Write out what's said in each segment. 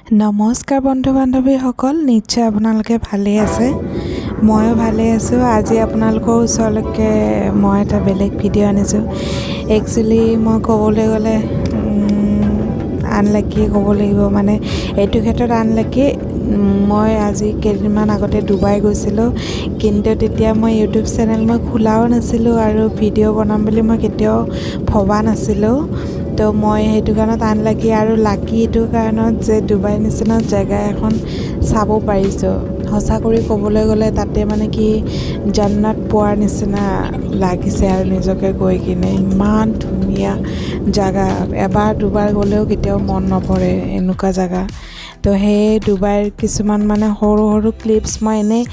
নমস্কাৰ বন্ধু বান্ধৱীসকল, নিশ্চয় আপোনালোকে ভালেই আছে। ময়ো ভালেই আছোঁ। আজি আপোনালোকৰ ওচৰলৈকে মই এটা বেলেগ ভিডিঅ' আনিছোঁ। একচুৱেলি মই ক'বলৈ গ'লে আনলাকিয়ে ক'ব লাগিব, মানে এইটো ক্ষেত্ৰত আনলাকি। মই আজি কেইদিনমান আগতে ডুবাই গৈছিলোঁ, কিন্তু তেতিয়া মই ইউটিউব চেনেল খোলাও নাছিলোঁ আৰু ভিডিঅ' বনাম বুলি মই কেতিয়াও ভবা নাছিলোঁ। তো মই সেইটো কাৰণত আনলাকি, আৰু লাকি এইটো কাৰণত যে ডুবাই নিচিনা জেগা এখন চাব পাৰিছোঁ। সঁচা কৰি ক'বলৈ গ'লে তাতে মানে কি জান্নাত পোৱাৰ নিচিনা লাগিছে আৰু নিজকে গৈ কিনে। ইমান ধুনীয়া জেগা, এবাৰ দুবাৰ গ'লেও কেতিয়াও মন নপৰে এনেকুৱা জেগা। তো সেই ডুবাইৰ কিছুমান মানে সৰু সৰু ক্লিপছ মই এনেই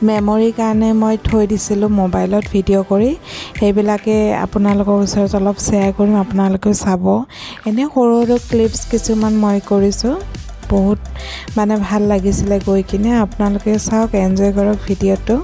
মেমৰিৰ কাৰণে মই থৈ দিছিলোঁ মোবাইলত ভিডিঅ' কৰি। সেইবিলাকে আপোনালোকৰ ওচৰত অলপ শ্বেয়াৰ কৰিম, আপোনালোকেও চাব। এনেই সৰু সৰু ক্লিপছ কিছুমান মই কৰিছোঁ, বহুত মানে ভাল লাগিছিলে গৈ কিনে। আপোনালোকে চাওক, এনজয় কৰক ভিডিঅ'টো।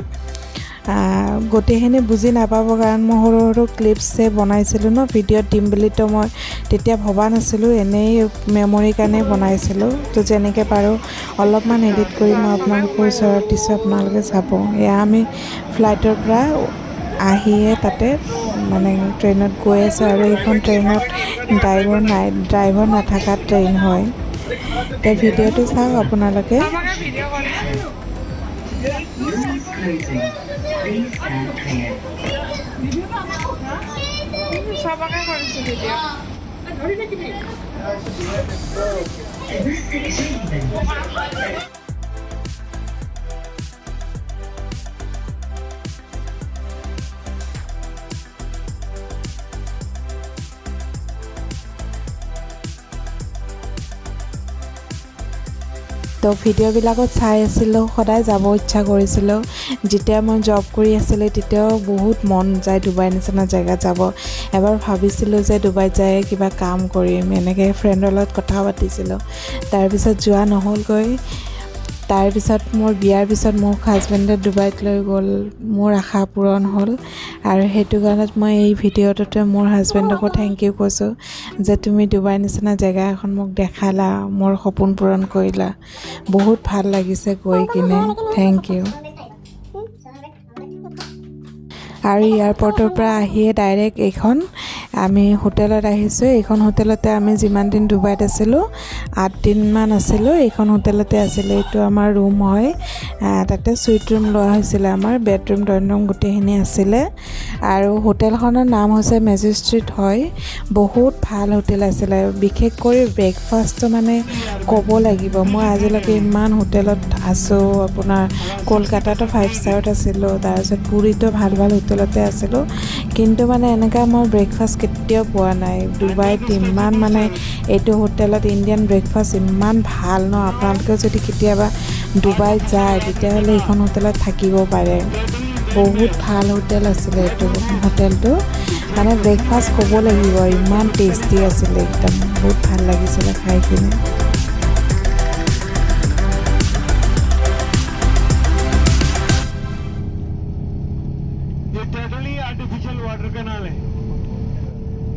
গোটেইখিনি বুজি নাপাব, কাৰণ মই সৰু সৰু ক্লিপছে বনাইছিলোঁ ন, ভিডিঅ'ত দিম বুলিতো মই তেতিয়া ভবা নাছিলোঁ, এনেই মেমৰিৰ কাৰণে বনাইছিলোঁ। তো যেনেকৈ পাৰোঁ অলপমান এডিট কৰি মই আপোনালোকৰ ওচৰত দিছোঁ, আপোনালোকে চাব। এয়া আমি ফ্লাইটৰ পৰা আহিয়ে তাতে মানে ট্ৰেইনত গৈ আছোঁ, আৰু এইখন ট্ৰেইনত ড্ৰাইভাৰ নাথাকা ট্ৰেইন হয়। তো ভিডিঅ'টো চাওক আপোনালোকে। তো ভিডিঅ'বিলাকত চাই আছিলোঁ, সদায় যাব ইচ্ছা কৰিছিলোঁ। যেতিয়া মই জব কৰি আছিলোঁ তেতিয়াও বহুত মন যায় ডুবাই নিচিনা জেগাত যাব। এবাৰ ভাবিছিলোঁ যে ডুবাইত যাই কিবা কাম কৰিম, এনেকৈ ফ্ৰেণ্ডৰ লগত কথা পাতিছিলোঁ। তাৰপিছত যোৱা নহ'লগৈ। তাৰপিছত মোৰ বিয়াৰ পিছত মোক হাজবেণ্ডে ডুবাইত লৈ গ'ল, মোৰ আশা পূৰণ হ'ল। আৰু সেইটো কাৰণত মই এই ভিডিঅ'টোতে মোৰ হাজবেণ্ডকো থেংক ইউ কৈছোঁ যে তুমি ডুবাই নিচিনা জেগা এখন মোক দেখালা, মোৰ সপোন পূৰণ কৰিলা। বহুত ভাল লাগিছে গৈ কিনে, থেংক ইউ। আৰু এয়াৰপৰ্টৰ পৰা আহিয়ে ডাইৰেক্ট এইখন আমি হোটেলত আহিছোঁ। এইখন হোটেলতে আমি যিমান দিন ডুবাইত আছিলোঁ, 8 দিনমান আছিলোঁ, এইখন হোটেলতে আছিলোঁ। এইটো আমাৰ ৰুম হয়, তাতে চুইট ৰুম লোৱা হৈছিলে আমাৰ, বেডৰুম ড্ৰয়িং ৰুম গোটেইখিনি আছিলে। আৰু হোটেলখনৰ নাম হৈছে মেজেষ্টিক হয়। বহুত ভাল হোটেল আছিলে, বিশেষ কৰি ব্ৰেকফাষ্টটো মানে ক'ব লাগিব। মই আজিলৈকে ইমান হোটেলত আছোঁ, আপোনাৰ কলকাতাতো 5 ষ্টাৰত আছিলোঁ, তাৰপিছত পুৰীতো ভাল ভাল হোটেলতে আছিলোঁ, কিন্তু মানে এনেকুৱা মই ব্ৰেকফাষ্ট কেতিয়াও পোৱা নাই ডুবাইত। ইমান মানে এইটো হোটেলত ইণ্ডিয়ান ব্ৰেকফাষ্ট ইমান ভাল ন। আপোনালোকে যদি কেতিয়াবা ডুবাইত যায় তেতিয়াহ'লে এইখন হোটেলত থাকিব পাৰে। বহুত ভাল হোটেল আছিলে এইটো হোটেলটো, মানে ব্ৰেকফাষ্ট ক'ব লাগিব, ইমান টেষ্টি আছিলে, একদম বহুত ভাল লাগিছিলে খাই কিনে। Totally artificial water canal hai.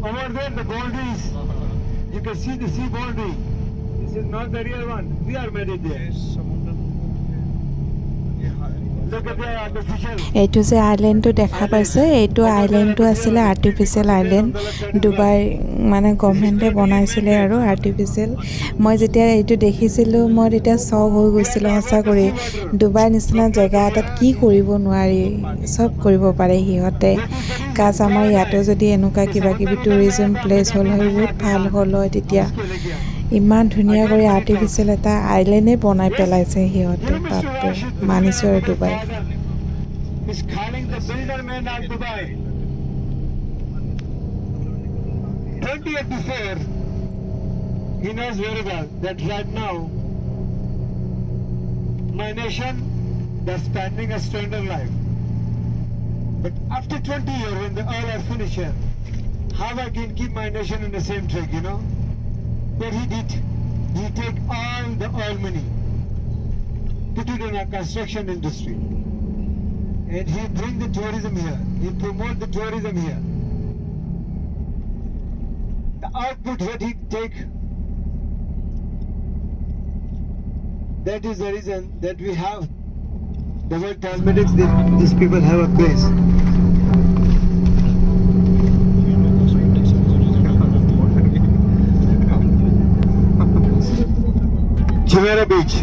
Over there the boundaries, you can see the sea boundary. This is not the real one, we are made it there. Look at the artificial. এইটো যে আইলেণ্ডটো দেখা পাইছে, এইটো আইলেণ্ডটো আছিলে আৰ্টিফিচিয়েল আইলেণ্ড। ডুবাই মানে গভৰ্ণমেণ্টে বনাইছিলে আৰু artificial. মই যেতিয়া এইটো দেখিছিলোঁ মই তেতিয়া চক হৈ গৈছিলোঁ সঁচা কৰি। ডুবাই নিচিনা জেগা এটাত কি কৰিব নোৱাৰি, চব কৰিব পাৰে সিহঁতে। কাজ আমাৰ ইয়াতো যদি এনেকুৱা কিবা কিবি টুৰিজিম প্লেচ হ'ল হয়, বহুত ভাল হ'ল হয় তেতিয়া। ইমান ধুনীয়া কৰি আৰ্টিফিচিয়েল এটা আইলেণ্ডেই বনাই পেলাইছে সিহঁতে, বাপৰে, মানিছোঁ আৰু Dubai. Is calling the builder man of Dubai. 2084, he knows very well that right now my nation, they're spending a standard life. But after 20 years, when the oil are finished here, how I can keep my nation in the same track, you know? What he did, he take all the oil money, put it in our construction industry. And he bring the tourism here. He promote the tourism here. The output what he take, That is the reason that we have the word cosmetics. These people have a place. Chimera Beach.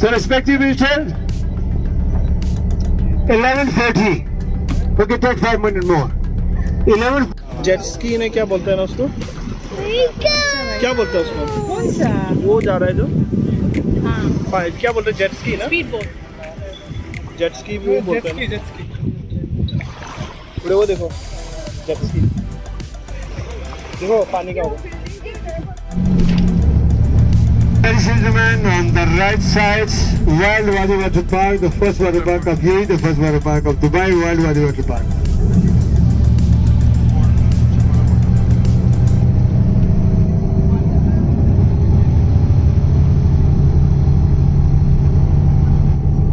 So respective wheelchair, 11:40. Okay, take 5 minutes more. 11. Jet ski ने क्या बोलते हैं ना उसको, क्या बोलते हैं उसको, कौन सा? वो जा रहा है जो, हाँ, क्या बोलते हैं, जेट स्की ना, स्पीड बोट। जेट स्की भी बोलते हैं। वो देखो जेट स्की, देखो पानी का होगा। Ladies and gentlemen, on the right side, Wild Wadi Water Park, the first water park of UAE, the first water park of Dubai, Wild Wadi Water Park.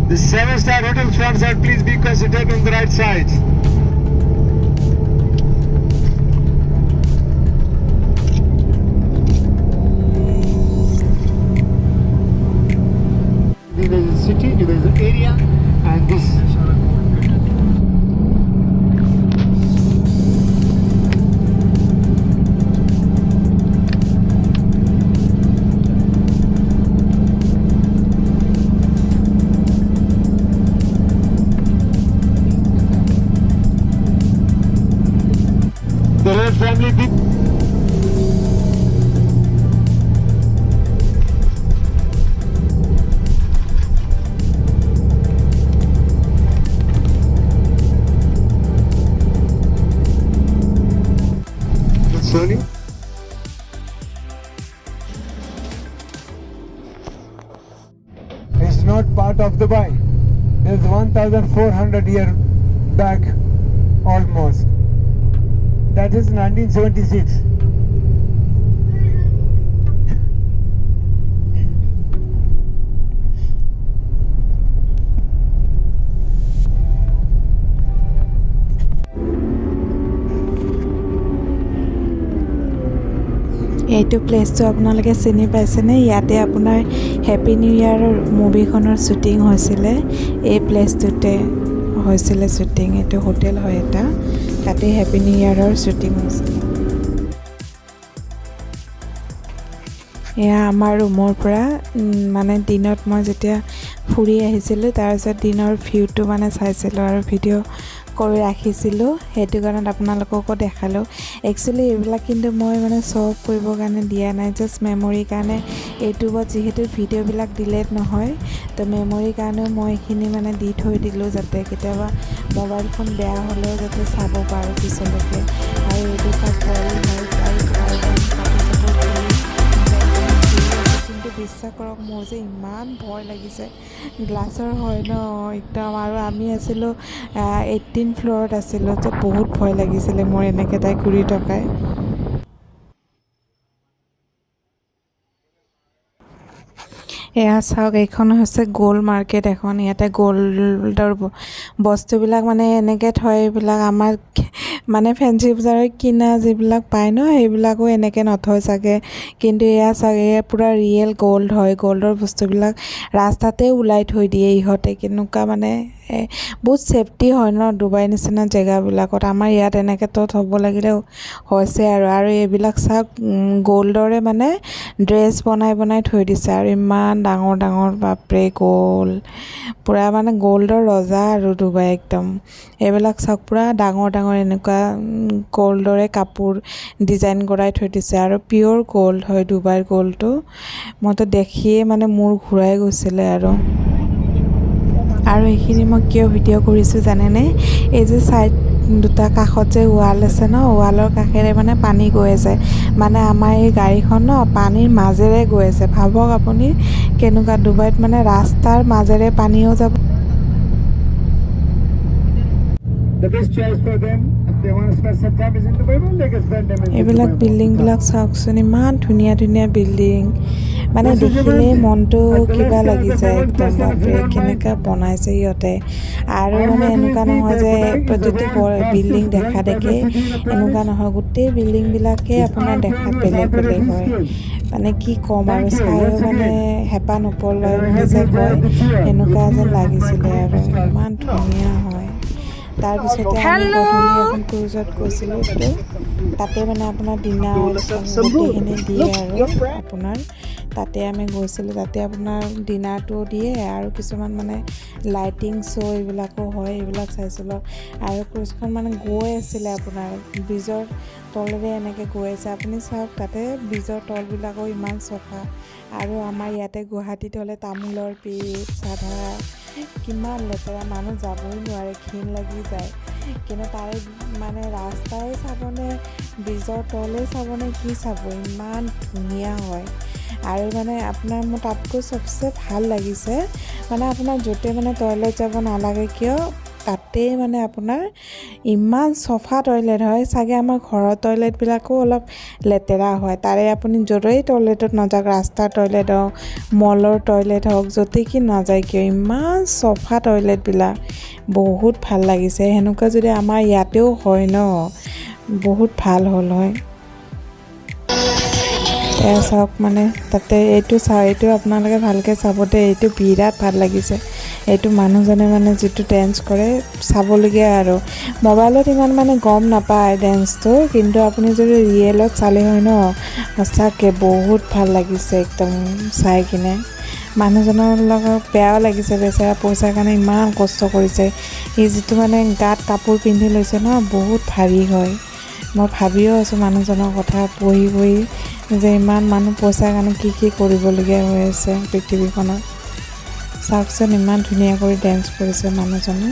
The 7-star hotel front side, please be considered on the right side. There is a city, there is an area, and this. The whole family did. Sony. It's not part of Dubai. It's 1,400 years back, almost. That is 1976. এইটো প্লেচটো আপোনালোকে চিনি পাইছেনে? ইয়াতে আপোনাৰ happy new ইয়াৰৰ মুভিখনৰ shooting হৈছিলে। এই প্লেচটোতে হৈছিলে shooting. এইটো হোটেল হয় এটা, তাতে হেপী নিউ ইয়াৰৰ শ্বুটিং হৈছিলে। এয়া আমাৰ ৰুমৰ পৰা মানে দিনত মই যেতিয়া ফুৰি আহিছিলোঁ, তাৰপিছত দিনৰ ভিউটো মানে চাইছিলোঁ আৰু ভিডিঅ' কৰি ৰাখিছিলোঁ। সেইটো কাৰণত আপোনালোককো দেখালোঁ। একচুৱেলি এইবিলাক কিন্তু মই মানে শ্ব' কৰিবৰ কাৰণে দিয়া নাই, জাষ্ট মেমৰিৰ কাৰণে। ইউটিউবত যিহেতু ভিডিঅ'বিলাক ডিলেট নহয়, তো মেমৰিৰ কাৰণেও মই এইখিনি মানে দি থৈ দিলোঁ, যাতে কেতিয়াবা মোবাইল ফোন বেয়া হ'লেও যাতে চাব পাৰোঁ পিছলৈকে। আৰু এইটো চব কিন্তু বিশ্বাস কৰক, মোৰ যে ইমান ভয় লাগিছে। গ্লাছৰ হয় ন একদম, আৰু আমি আছিলোঁ 18 ফ্ল'ৰত আছিলোঁ, তো বহুত ভয় লাগিছিলে মোৰ এনেকৈ তাই ঘূৰি থকাই। এয়া চাওক, এইখন হৈছে গ'ল্ড মাৰ্কেট এখন। ইয়াতে গ'ল্ডৰ বস্তুবিলাক মানে এনেকৈ থয়। এইবিলাক আমাৰ মানে ফেঞ্চি বজাৰত কিনা যিবিলাক পায় ন, সেইবিলাকো এনেকৈ নথয় চাগে। কিন্তু এয়া চাওক, এয়া পূৰা ৰিয়েল গ'ল্ড হয়। গ'ল্ডৰ বস্তুবিলাক ৰাস্তাতে ওলাই থৈ দিয়ে ইহঁতে। কেনেকুৱা মানে বহুত ছেফটি হয় ন ডুবাই নিচিনা জেগাবিলাকত। আমাৰ ইয়াত এনেকৈ থ'ব লাগিলে হৈছে আৰু এইবিলাক চাওক, গ'ল্ডৰে মানে ড্ৰেছ বনাই থৈ দিছে। আৰু ইমান ডাঙৰ ডাঙৰ, বাপৰে, গ'ল্ড পূৰা মানে গ'ল্ডৰ ৰজা আৰু ডুবাই একদম। এইবিলাক চাওক, পূৰা ডাঙৰ ডাঙৰ এনেকুৱা গ'ল্ডৰে কাপোৰ ডিজাইন কৰাই থৈ দিছে। আৰু পিয়'ৰ গ'ল্ড হয় ডুবাইৰ গ'ল্ডটো। মইতো দেখিয়ে মানে মূৰ ঘূৰাই গৈছিলে। আৰু এইখিনি মই কিয় ভিডিঅ' কৰিছোঁ জানেনে? এই যে ছাইড দুটা কাষত যে ৱাল আছে ন, ৱালৰ কাষেৰে মানে পানী গৈ আছে। মানে আমাৰ এই গাড়ীখন ন পানীৰ মাজেৰে গৈ আছে। ভাবক আপুনি কেনেকুৱা, ডুবাইত মানে ৰাস্তাৰ মাজেৰে পানীও যাব। The best choice for them, a they want to spend some time in the Bible, they can spend them in এইবিলাক the Bible. বিল্ডিংবিলাক চাওকচোন, ইমান ধুনীয়া ধুনীয়া বিল্ডিং, মানে দেখিলেই মনটো কিবা লাগি যায় একদম। বাপৰে কেনেকুৱা বনাইছে সিহঁতে। আৰু মানে এনেকুৱা নহয় যে যদি বিল্ডিং দেখা দেখে, এনেকুৱা নহয়, গোটেই বিল্ডিংবিলাকেই আপোনাৰ দেখাত বেলেগ বেলেগ হয়। মানে কি ক'ম আৰু, চায়ো মানে হেঁপাহ নপলায় বুলি যে কয়, এনেকুৱা যেন লাগিছিলে আৰু, ইমান ধুনীয়া হয়। তাৰপিছতে আমি গধূলি এখন ক্ৰুজত গৈছিলোঁ, এইটো তাতে মানে আপোনাৰ ডিনাৰ গোটেইখিনি দিয়ে আৰু আপোনাৰ তাতে আমি গৈছিলোঁ। তাতে আপোনাৰ ডিনাৰটো দিয়ে আৰু কিছুমান মানে লাইটিং শ্ব' এইবিলাকো হয়, এইবিলাক চাইছিলোঁ। আৰু ক্ৰুজখন মানে গৈ আছিলে আপোনাৰ ব্ৰিজৰ তলেৰে এনেকৈ গৈ আছে। আপুনি চাওক, তাতে ব্ৰিজৰ তলবিলাকো ইমান চফা। আৰু আমাৰ ইয়াতে গুৱাহাটীত হ'লে তামোলৰ পিক, চাধা, কিমান লেতেৰা, মানুহ যাবই নোৱাৰে, ঘিণ লাগি যায়। কিন্তু তাৰে মানে ৰাস্তাই চাবনে, ব্ৰিজৰ তলেই চাবনে, কি চাব, ইমান ধুনীয়া হয়। আৰু মানে আপোনাৰ মোৰ তাতকৈ চবচে ভাল লাগিছে মানে আপোনাৰ য'তে মানে টয়লেট যাব নালাগে কিয়, তাতেই মানে আপোনাৰ ইমান চফা টয়লেট হয়। চাগে আমাৰ ঘৰৰ টয়লেটবিলাকো অলপ লেতেৰা হয়, তাৰে আপুনি য'তেই টয়লেটত নাযাওক, ৰাস্তাৰ টয়লেট হওক, মলৰ টয়লেট হওক, য'তে কি নাযায় কিয়, ইমান চফা টয়লেটবিলাক, বহুত ভাল লাগিছে। সেনেকুৱা যদি আমাৰ ইয়াতেও হয় ন, বহুত ভাল হ'ল হয়। চাওক মানে তাতে এইটো এইটো আপোনালোকে ভালকৈ চাব দেই, এইটো বিৰাট ভাল লাগিছে। এইটো মানুহজনে মানে যিটো ডেন্স কৰে চাবলগীয়া আৰু। মোবাইলত ইমান মানে গম নাপায় ডেন্সটো, কিন্তু আপুনি যদি ৰিয়েলত চালে হয় ন, সঁচাকৈ বহুত ভাল লাগিছে একদম চাই কিনে। মানুহজনৰ লগত বেয়াও লাগিছে, বেচেৰা পইচাৰ কাৰণে ইমান কষ্ট কৰিছে। সি যিটো মানে গাত কাপোৰ পিন্ধি লৈছে ন, বহুত ভাৰী হয়। মই ভাবিও আছোঁ মানুহজনৰ কথা বহি বহি, যে ইমান মানুহ পইচাৰ কাৰণে কি কি কৰিবলগীয়া হৈ আছে পৃথিৱীখনত। চাওকচোন ইমান ধুনীয়া কৰি ডেন্স কৰিছে মানুহজনে।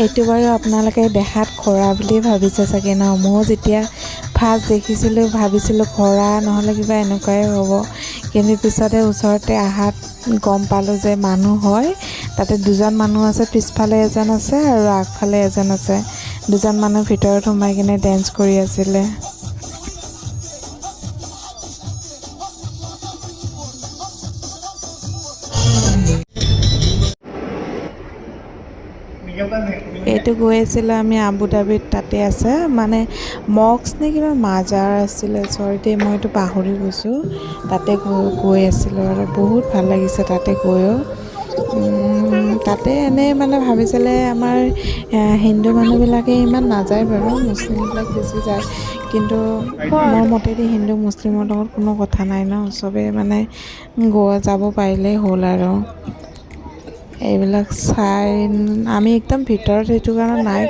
এইটো বাৰু আপোনালোকে দেখাত খৰা বুলি ভাবিছে চাগে ন। ময়ো যেতিয়া ফাৰ্ষ্ট দেখিছিলোঁ ভাবিছিলোঁ খৰা নহ'লে কিবা এনেকুৱাই হ'ব, কিন্তু পিছতে ওচৰতে আহাত গম পালোঁ যে মানুহ হয়। তাতে দুজন মানুহ আছে, পিছফালে এজন আছে আৰু আগফালে এজন আছে। দুজন মানুহ ভিতৰত সোমাই কিনে ডেন্স কৰি আছিলে। এইটো গৈ আছিলোঁ আমি আবু ডাবিত, তাতে আছে মানে মক্স নে কিবা মাজাৰ আছিলে, চৰি মই এইটো পাহৰি গৈছোঁ। তাতে গৈ আছিলোঁ আৰু বহুত ভাল লাগিছে তাতে গৈও। তাতে এনেই মানে ভাবিছিলে আমাৰ হিন্দু মানুহবিলাকে ইমান নাযায় বাৰু, মুছলিমবিলাক বেছি যায়। কিন্তু মোৰ মতেদি হিন্দু মুছলিমৰ লগত কোনো কথা নাই ন, চবেই মানে গোৱা যাব পাৰিলেই হ'ল আৰু এইবিলাক চাই আমি একদম ভিতৰত সেইটো কাৰণে নাই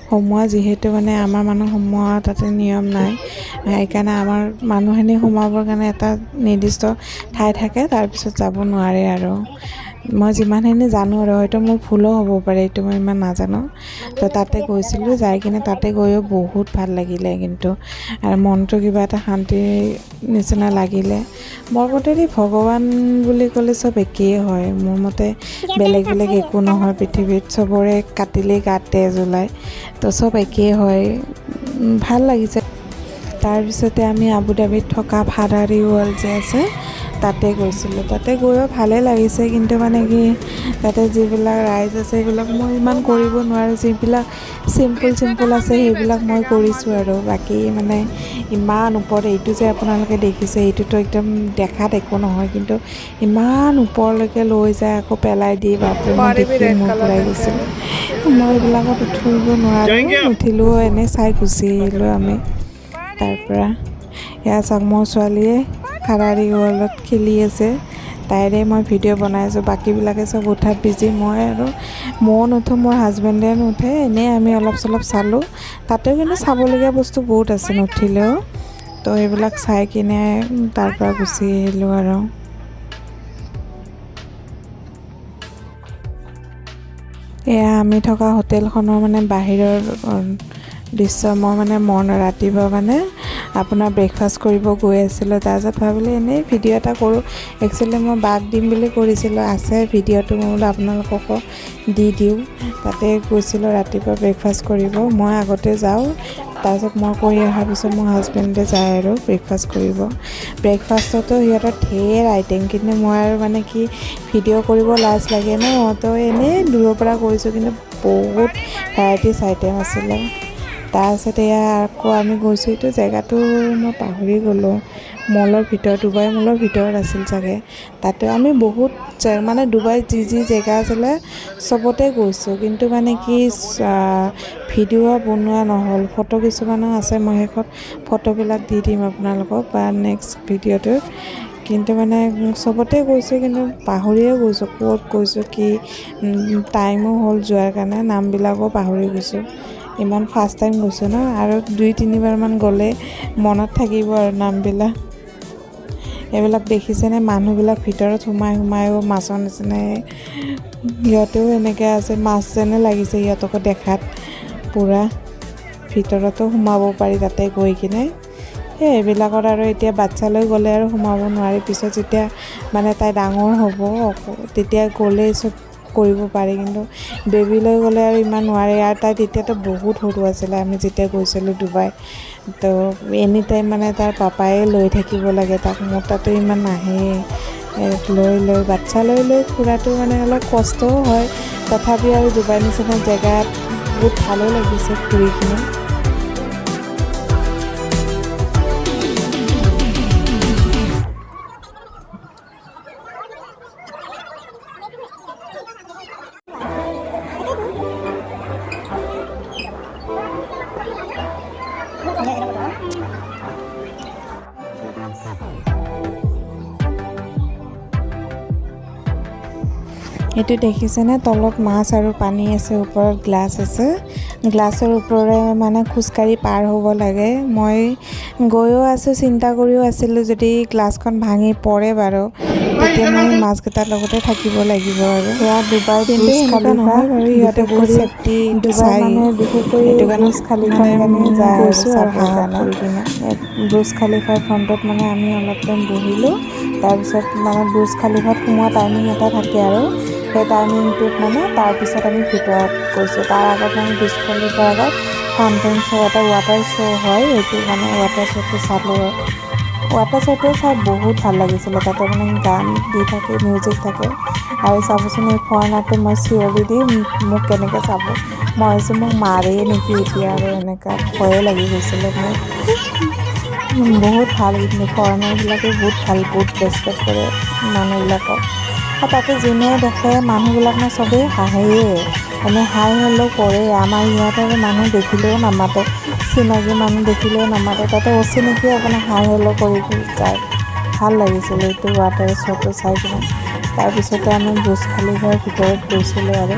সোমোৱা, যিহেতু মানে আমাৰ মানুহ সোমোৱা তাতে নিয়ম নাই, সেইকাৰণে আমাৰ মানুহখিনি সোমাবৰ কাৰণে এটা নিৰ্দিষ্ট ঠাই থাকে, তাৰপিছত যাব নোৱাৰে আৰু মই যিমানখিনি জানো আৰু হয়তো মোৰ ভুলো হ'ব পাৰে, এইটো মই ইমান নাজানো। তো তাতে গৈছিলোঁ, যাই কিনে তাতে গৈও বহুত ভাল লাগিলে, কিন্তু আৰু মনটো কিবা এটা শান্তিৰ নিচিনা লাগিলে। মোৰ মতেদি ভগৱান বুলি ক'লে চব একেই হয়, মোৰ মতে বেলেগ বেলেগ একো নহয় পৃথিৱীত, চবৰে কাটিলেই গাত তেজ ওলায়, তো চব একেই হয়। ভাল লাগিছে। তাৰপিছতে আমি আবুধাবিত থকা ফাৰাৰী ৱৰ্ল্ড যে আছে তাতে গৈছিলোঁ, তাতে গৈও ভালেই লাগিছে, কিন্তু মানে কি তাতে যিবিলাক ৰাইজ আছে সেইবিলাক মই ইমান কৰিব নোৱাৰোঁ, যিবিলাক চিম্পুল আছে সেইবিলাক মই কৰিছোঁ আৰু বাকী মানে ইমান ওপৰত এইটো যে আপোনালোকে দেখিছে এইটোতো একদম দেখাত একো নহয়, কিন্তু ইমান ওপৰলৈকে লৈ যায় আকৌ পেলাই দিয়ে, বাপৰে মই দেখি মোৰ ঘূৰাই গৈছিল। মই এইবিলাকত উঠিব নোৱাৰোঁ, নুঠিলোঁ, এনেই চাই গুচি আহিলোঁ আমি তাৰপৰা। এয়া চাওক মোৰ ছোৱালীয়ে ফাৰাৰী ৱৰ্ল্ডত খেলি আছে, তাইৰে মই ভিডিঅ' বনাই আছোঁ, বাকীবিলাকে চব উঠাত বিজি, মই আৰু ময়ো নুঠোঁ, মোৰ হাজবেণ্ডে নুঠে, এনেই আমি অলপ চলপ চালোঁ, তাতেও কিন্তু চাবলগীয়া বস্তু বহুত আছে নুঠিলেও, তো সেইবিলাক চাই কিনে তাৰপৰা গুচি আহিলোঁ আৰু। এয়া আমি থকা হোটেলখনৰ মানে বাহিৰৰ দৃশ্য। মই মানে ৰাতিপুৱা মানে আপোনাৰ ব্ৰেকফাষ্ট কৰিব গৈ আছিলোঁ, তাৰপিছত ভাবিলোঁ এনেই ভিডিঅ' এটা কৰোঁ, একচুৱেলি মই বাক দিম বুলি কৰিছিলোঁ, আছে ভিডিঅ'টো, মই বোলো আপোনালোককো দি দিওঁ। তাতে গৈছিলোঁ ৰাতিপুৱা ব্ৰেকফাষ্ট কৰিব, মই আগতে যাওঁ, তাৰপিছত মই কৰি অহাৰ পিছত মোৰ হাজবেণ্ডে যায় আৰু ব্ৰেকফাষ্ট কৰিব। ব্ৰেকফাষ্টতো সিহঁতৰ ঢেৰ আইটেম, কিন্তু মই আৰু মানে কি ভিডিঅ' কৰিব লাজ লাগে ন, তো এনেই দূৰৰ পৰা কৰিছোঁ, কিন্তু বহুত ভেৰাইটিজ আইটেম আছিলে। তাৰপিছত এয়া আকৌ আমি গৈছোঁ, এইটো জেগাটো মই পাহৰি গ'লোঁ, মলৰ ভিতৰত, ডুবাই মলৰ ভিতৰত আছিল চাগে। তাতে আমি বহুত মানে ডুবাইত যি জেগা আছিলে চবতে গৈছোঁ, কিন্তু মানে কি ভিডিঅ' বনোৱা নহ'ল, ফটো কিছুমানো আছে, মই শেষত ফটোবিলাক দি দিম আপোনালোকক বা নেক্সট ভিডিঅ'টোত। কিন্তু মানে চবতে গৈছোঁ, কিন্তু পাহৰিয়ে গৈছোঁ ক'ত গৈছোঁ, কি টাইমো হ'ল যোৱাৰ কাৰণে, নামবিলাকো পাহৰি গৈছোঁ, ইমান ফাৰ্ষ্ট টাইম গৈছোঁ ন, আৰু 2-3বাৰমান গ'লে মনত থাকিব আৰু নামবিলাক। এইবিলাক দেখিছেনে, মানুহবিলাক ভিতৰত সোমাইও মাছৰ নিচিনাই, সিহঁতেও এনেকৈ আছে, মাছ যেনে লাগিছে সিহঁতকো দেখাত, পূৰা ভিতৰতো সোমাব পাৰি তাতে গৈ কিনে। এইবিলাকত আৰু এতিয়া বাচ্ছালৈ গ'লে আৰু সোমাব নোৱাৰি, পিছত যেতিয়া মানে তাই ডাঙৰ হ'ব তেতিয়া গ'লেই চব কৰিব পাৰি, কিন্তু বেবীলৈ গ'লে আৰু ইমান নোৱাৰে, আৰু তাই তেতিয়াতো বহুত সৰু আছিলে আমি যেতিয়া গৈছিলোঁ ডুবাই, তো এনি টাইম মানে তাৰ পাপায়ে লৈ থাকিব লাগে তাক, মোৰ তাতো ইমান নাহেই, বাচ্ছা লৈ ফুৰাটো মানে অলপ কষ্টও হয়, তথাপি আৰু ডুবাই নিচিনা জেগাত বহুত ভালো লাগিছে ফুৰি কিনে। এইটো দেখিছেনে, তলত মাছ আৰু পানী আছে, ওপৰত গ্লাছ আছে, গ্লাছৰ ওপৰে মানে খোজকাঢ়ি পাৰ হ'ব লাগে। মই গৈও আছোঁ, চিন্তা কৰিও আছিলোঁ যদি গ্লাছখন ভাঙি পৰে বাৰু তেতিয়া মই মাছকেইটাৰ লগতে থাকিব লাগিব আৰু। সেয়া ডুবাই ব্ৰুজ খালিফা বাৰু, সিহঁতে বহুত ছেফটি চাই, সেইটো কাৰণে মানে গৈছোঁ আৰু সাহস কৰি কিনে। ব্ৰুজ খালিফাৰ ফ্ৰণ্টত মানে আমি অলপ টাইম বহিলোঁ, তাৰপিছত মানে ব্ৰুজ খালিফাত সোমোৱা টাইমিং এটা থাকে আৰু সেই টাইমিংটোত মানে তাৰপিছত আমি ভিতৰত গৈছোঁ। তাৰ আগত মানে ব্ৰুজ খালিফাৰ আগত ফাউণ্টেন শ্ব' এটা ৱাটাৰ শ্ব' হয়, সেইটো মানে ৱাটাৰ শ্ব'টো চালোঁ। ৱাটাৰ শ্ব'টো চাই বহুত ভাল লাগিছিলে, তাতে মানে গান দি থাকে, মিউজিক থাকে, আৰু চাবচোন এই ফৰেনাৰটো মই চিঞৰি দি মোক কেনেকৈ চাব, মই ভাবিছোঁ মোক মাৰেই নেকি এতিয়া, আৰু এনেকুৱা ভয়ে লাগি গৈছিলে মোৰ। বহুত ভাল, কিন্তু ফৰেনাৰবিলাকে বহুত ভাল, বহুত ৰেচপেক্ট কৰে মানুহবিলাকক, আৰু তাতে যোনে দেখে মানুহবিলাক ন চবেই হাঁহেয়ে, এনেই হাই হ'লেও কৰে, আমাৰ ইয়াত আৰু মানুহ দেখিলেও নামাতে, চিনাকি মানুহ দেখিলেও নামাতে, তাতে অচিনাকি আপোনাৰ হাই হেল্ল' কৰি যায়। ভাল লাগিছিলে এইটো ৱাটাৰ শ্ব'টো চাই কিনে। তাৰপিছতে আমি বুৰ্জ খালিফাৰ ভিতৰত গৈছিলোঁ আৰু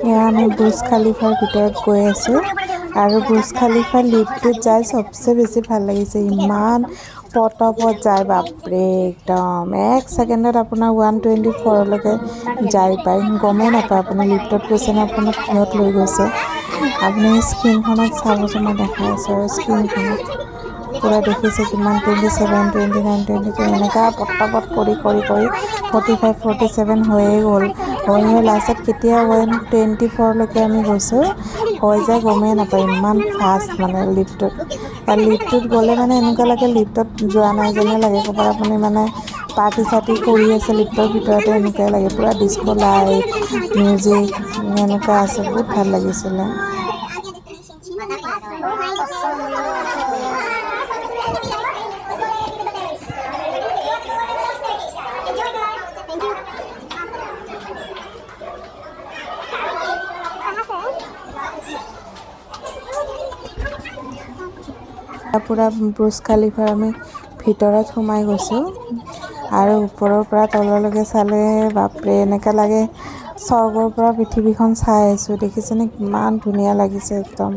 এয়া আমি বুৰ্জ খালিফাৰ ভিতৰত গৈ আছোঁ আৰু বুৰ্জ খালিফাৰ লিফ্টটোত যাই চবচে বেছি ভাল লাগিছে। ইমান পটপট যায় বাপৰে, একদম 1 ছেকেণ্ডত আপোনাৰ 124লৈকে যাই পায়, গমেই নাপায় আপুনি লিফ্টত গৈছে নে আপোনাক কিহত লৈ গৈছে। আপুনি স্ক্ৰীণখনত চাবচোন, মই দেখাই আছোঁ আৰু স্ক্ৰীণখনত পূৰা দেখিছে কিমান 27, 29, 22 এনেকুৱা পটপট কৰি 45, 47 হৈয়ে গ'ল। হৈ লাষ্টত কেতিয়া 124লৈকে আমি গৈছোঁ, হৈ যায় গমেই নাপায়, ইমান ফাষ্ট মানে লিফ্টত। আৰু লিফ্টত গ'লে মানে এনেকুৱা লাগে লিফ্টত যোৱা নাই যেনে লাগে, ক'ৰবাত আপুনি মানে পাৰ্টি চাৰ্টি কৰি আছে লিফ্টৰ ভিতৰতে, এনেকুৱাই লাগে। পূৰা ডিস্কো লাইট, মিউজিক এনেকুৱা আছে, বহুত ভাল লাগিছিলে। পূৰা বুৰ্জ খালিফাৰ আমি ভিতৰত সোমাই গৈছোঁ আৰু ওপৰৰ পৰা তললৈকে চালে বাপৰে এনেকুৱা লাগে স্বৰ্গৰ পৰা পৃথিৱীখন চাই আহিছোঁ। দেখিছেনে কিমান ধুনীয়া লাগিছে একদম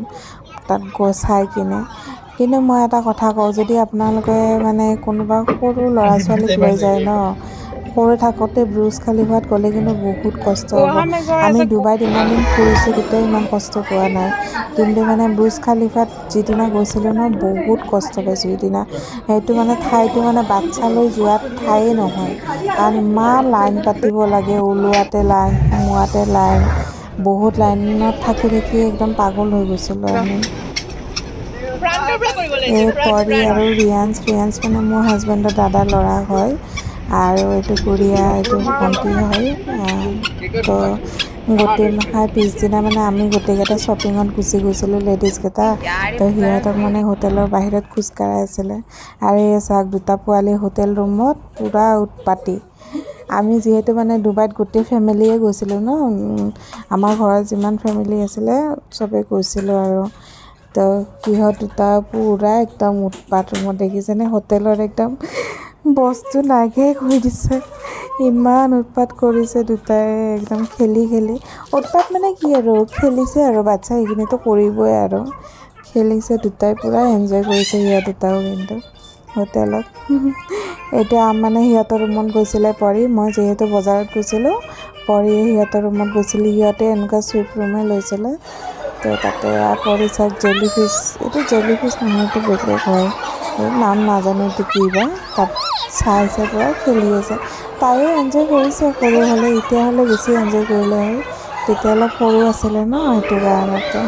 তাত গৈ চাই কিনে। কিন্তু মই এটা কথা কওঁ, যদি আপোনালোকে মানে কোনোবা সৰু ল'ৰা ছোৱালীক লৈ যায় ন, সৰু থাকোঁতে বুৰ্জ খালিফাত গ'লে কিন্তু বহুত কষ্ট হ'ব। আমি ডুবাইত ইমান দিন ফুৰিছোঁ, কেতিয়াও ইমান কষ্ট পোৱা নাই, কিন্তু মানে বুৰ্জ খালিফাত যিদিনা গৈছিলোঁ ন, বহুত কষ্ট পাইছোঁ সিদিনা। সেইটো মানে ঠাইটো মানে বাচ্ছা লৈ যোৱাত ঠাইয়ে নহয়, কাৰণ ইমান লাইন পাতিব লাগে, ওলোৱাতে লাইন, সোমোৱাতে লাইন, বহুত লাইনত থাকি একদম পাগল হৈ গৈছিলোঁ আমি। এই পৰি আৰু ৰিয়াঞ্চ মানে মোৰ হাজবেণ্ডৰ দাদাৰ ল'ৰা হয়, আৰু এইটো গুড়িয়া, এইটো ভণ্টি হয়। তো গোটেই পিছদিনা মানে আমি গোটেইকেইটা শ্বপিঙত গুচি গৈছিলোঁ লেডিজকেইটা। তো সিহঁতক মানে হোটেলৰ বাহিৰত খোজকাঢ়াই আছিলে, আৰু এই চাওক দুটা পোৱালি হোটেল ৰুমত পূৰা উৎপাতি। আমি যিহেতু মানে ডুবাইত গোটেই ফেমিলিয়ে গৈছিলোঁ ন, আমাৰ ঘৰত যিমান ফেমিলি আছিলে চবেই গৈছিলোঁ আৰু। তো সিহঁত দুটা পূৰা একদম উৎপাত ৰুমত, দেখিছেনে হোটেলত একদম বস্তু নাইকিয়াই কৰি দিছে, ইমান উৎপাত কৰিছে দুটাই, একদম খেলি উৎপাত মানে কি আৰু খেলিছে আৰু বাচ্ছা সেইখিনিতো কৰিবই আৰু। খেলিছে দুটাই, পূৰা এনজয় কৰিছে সিহঁত দুটাও কিন্তু হোটেলত। এতিয়া মানে সিহঁতৰ ৰুমত গৈছিলে পৰি, মই যিহেতু বজাৰত গৈছিলোঁ, পৰি সিহঁতৰ ৰুমত গৈছিলোঁ। সিহঁতে এনেকুৱা চুইট ৰুমে লৈছিলে। তো তাতে পৰি চাওক জেলি ফিছ, এইটো জেলি ফিছ নহয়, এইটো বেলেগ হয়, এই নাম নাজানো এইটো কি বা। তাত চাইছে পূৰা খেলি আছে, তাইও এনজয় কৰিছে সৰু হ'লে, এতিয়া হ'লে বেছি এনজয় কৰিলে হয়, তেতিয়া অলপ সৰু আছিলে ন, সেইটো কাৰণতে।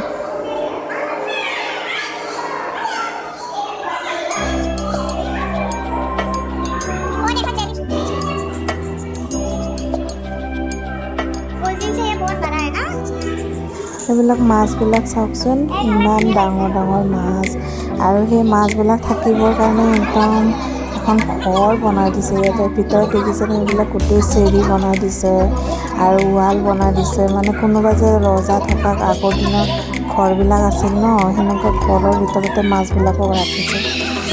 সেইবিলাক মাছবিলাক চাওকচোন, ইমান ডাঙৰ ডাঙৰ মাছ, আৰু সেই মাছবিলাক থাকিবৰ কাৰণে একদম এখন ঘৰ বনাই দিছে ইয়াতে ভিতৰত। দেখিছেনে এইবিলাক গোটেই চেৰি বনাই দিছে আৰু ৱাল বনাই দিছে, মানে কোনোবা যে ৰজা থকা আগৰ দিনৰ ঘৰবিলাক আছিল ন, সেনেকুৱা ঘৰৰ ভিতৰতে মাছবিলাকক ৰাখিছে।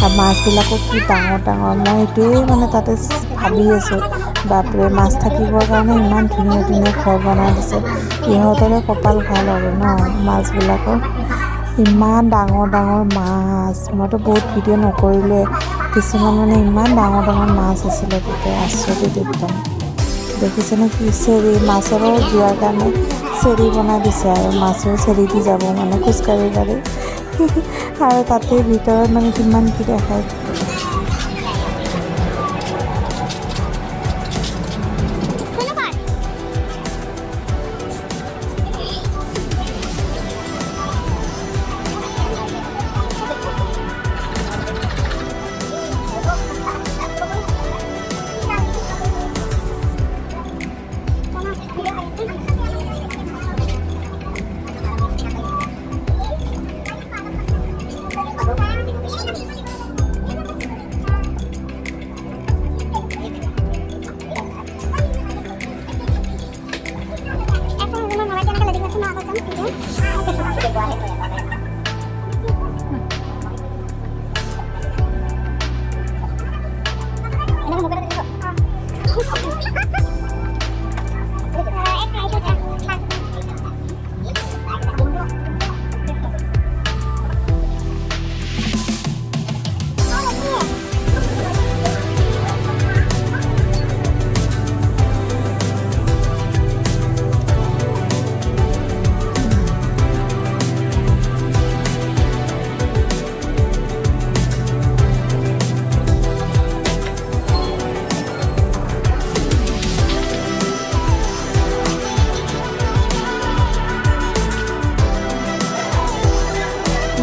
আৰু মাছবিলাকো কি ডাঙৰ ডাঙৰ, মই এইটোৱেই মানে তাতে ভাবি আছোঁ, বাপৰে মাছ থাকিবৰ কাৰণে ইমান ধুনীয়া ধুনীয়া ঘৰ বনাই দিছে। ইহঁতৰে কপাল ভাল আৰু ন, মাছবিলাকৰ ইমান ডাঙৰ ডাঙৰ মাছ। মইতো বহুত ভিডিঅ' নকৰিলোৱে, কিছুমান মানে ইমান ডাঙৰ ডাঙৰ মাছ আছিলে তাতে, আচৰিত একদম। দেখিছেনে কি চেৰি, মাছৰো যোৱাৰ কাৰণে চেৰি বনাই দিছে, আৰু মাছেও চেৰি দি যাব মানে খোজকাঢ়ি আৰু তাতে ভিতৰত মানে কিমান কি দেখায়।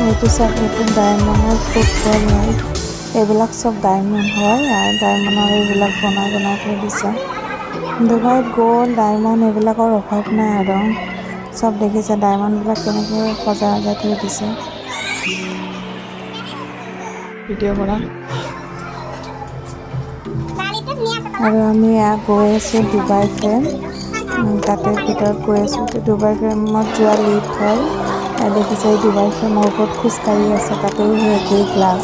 এইটো চব নতুন ডায়মণ্ডৰ ফুটবল হয়, এইবিলাক চব ডায়মণ্ড হয় আৰু ডায়মণ্ডৰ এইবিলাক বনাই থৈ দিছে। ডুবাইত গ'ল্ড ডায়মণ্ড এইবিলাকৰ অভাৱ নাই আৰু চব দেখিছে ডায়মণ্ডবিলাক কেনেকৈ সজাই থৈ দিছে। ভিডিঅ' কৰা আৰু আমি গৈ আছোঁ ডুবাই ফ্ৰেম, তাতে ভিতৰত গৈ আছোঁ। ডুবাই ফ্ৰেমত যোৱা লিফ্ট হয়, দেখিছে ডুবাই ফ্ৰেমৰ ওপৰত খোজকাঢ়ি আছে, তাতেও সেই একেই গ্লাছ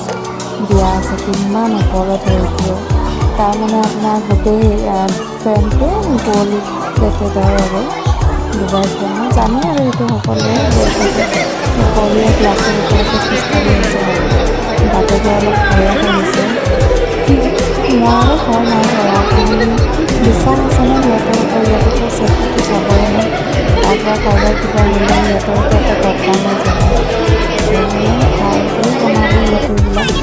দিয়া আছে, কিমান ওপৰত সেইটো। তাৰমানে আপোনাৰ গোটেই ফ্ৰেমটো গ'ল্ড প্লেটেড হয় আৰু ডুবাই ফ্ৰেমত জানে আৰু সেইটো সকলোৱে সকলোৱে গ্লাছৰ ওপৰতে খোজকাঢ়ি আছে আৰু বাটতে অলপ ভয়ে কৰিছে। মই আৰু ভয় নাই কৰা, বিশ্বাস আছে ন সিহঁতৰ ওপৰত, সিহঁততো চেফটিটো চাবই ন, তাৰ পৰা কাৰোবাৰ কিবা হ'লে সিহঁতৰতো এটা দৰকাৰ হৈ যাব। ভালকৈ বনাব সিহঁতে এইবিলাক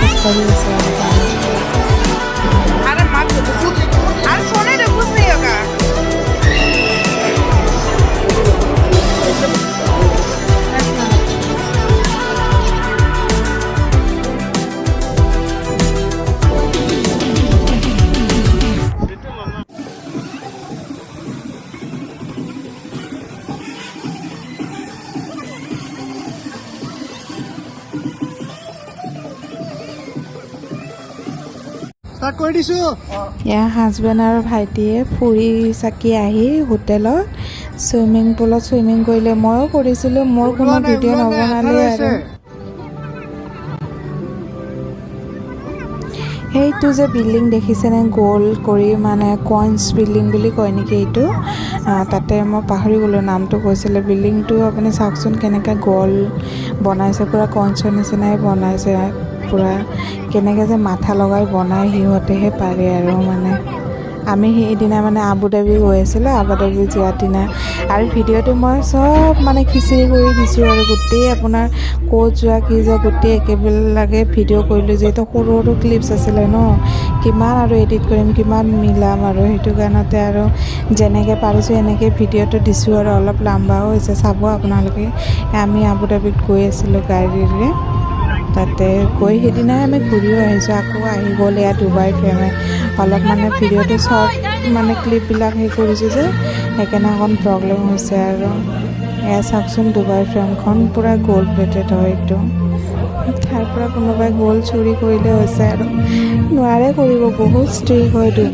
খোজকাঢ়ি আছে আৰু ষ্টাৰ্ট কৰি দিছোঁ। ইয়াৰ হাজবেণ্ড আৰু ভাইটিয়ে ফুৰি চাকি আহি হোটেলত চুইমিং পুলত চুইমিং কৰিলে। ময়ো কৰিছিলোঁ, মোৰ কোনো ভিডিঅ' নবনালে আৰু সেইটো যে বিল্ডিং দেখিছেনে গ'ল কৰি, মানে কইন্স বিল্ডিং বুলি কয় নেকি এইটো, তাতে মই পাহৰি গ'লোঁ নামটো কৈছিলে। বিল্ডিংটো আপুনি চাওকচোন কেনেকৈ গ'ল বনাইছে, পূৰা কইন্সৰ নিচিনাই বনাইছে, পূৰা কেনেকৈ যে মাথা লগাই বনাই সিহঁতেহে পাৰে আৰু মানে। আমি সেইদিনা মানে আবু ডাবি গৈ আছিলোঁ, আবু ডাবি যোৱাৰ দিনা, আৰু ভিডিঅ'টো মই চব মানে খিচিৰি কৰি দিছোঁ আৰু গোটেই আপোনাৰ ক'ত যোৱা কি যোৱা গোটেই একেবিলাকে ভিডিঅ' কৰিলোঁ, যিহেতু সৰু সৰু ক্লিপছ আছিলে ন, কিমান আৰু এডিট কৰিম, কিমান মিলাম আৰু সেইটো কাৰণতে আৰু যেনেকৈ পাৰিছোঁ এনেকৈ ভিডিঅ'টো দিছোঁ আৰু অলপ লাম্বাও হৈছে, চাব আপোনালোকে। আমি আবু ডাবিত গৈ আছিলোঁ গাড়ীৰে, তাতে গৈ সেইদিনাই আমি ঘূৰিও আহিছোঁ, আকৌ আহি গ'ল এয়া ডুবাই ফ্ৰেমে। অলপ মানে ভিডিঅ'টো শ্বৰ্ট মানে ক্লিপবিলাক সেই কৰিছোঁ যে সেইকাৰণে অকণ প্ৰব্লেম হৈছে আৰু। এয়া চাওকচোন ডুবাই ফ্ৰেমখন পূৰা গ'ল্ড প্লেটেড হয় এইটো। তাৰ পৰা কোনোবাই গ'ল্ড চুৰি কৰিলে হৈছে আৰু নোৱাৰে কৰিব, বহুত ষ্ট্ৰিক হয় ডুবাই।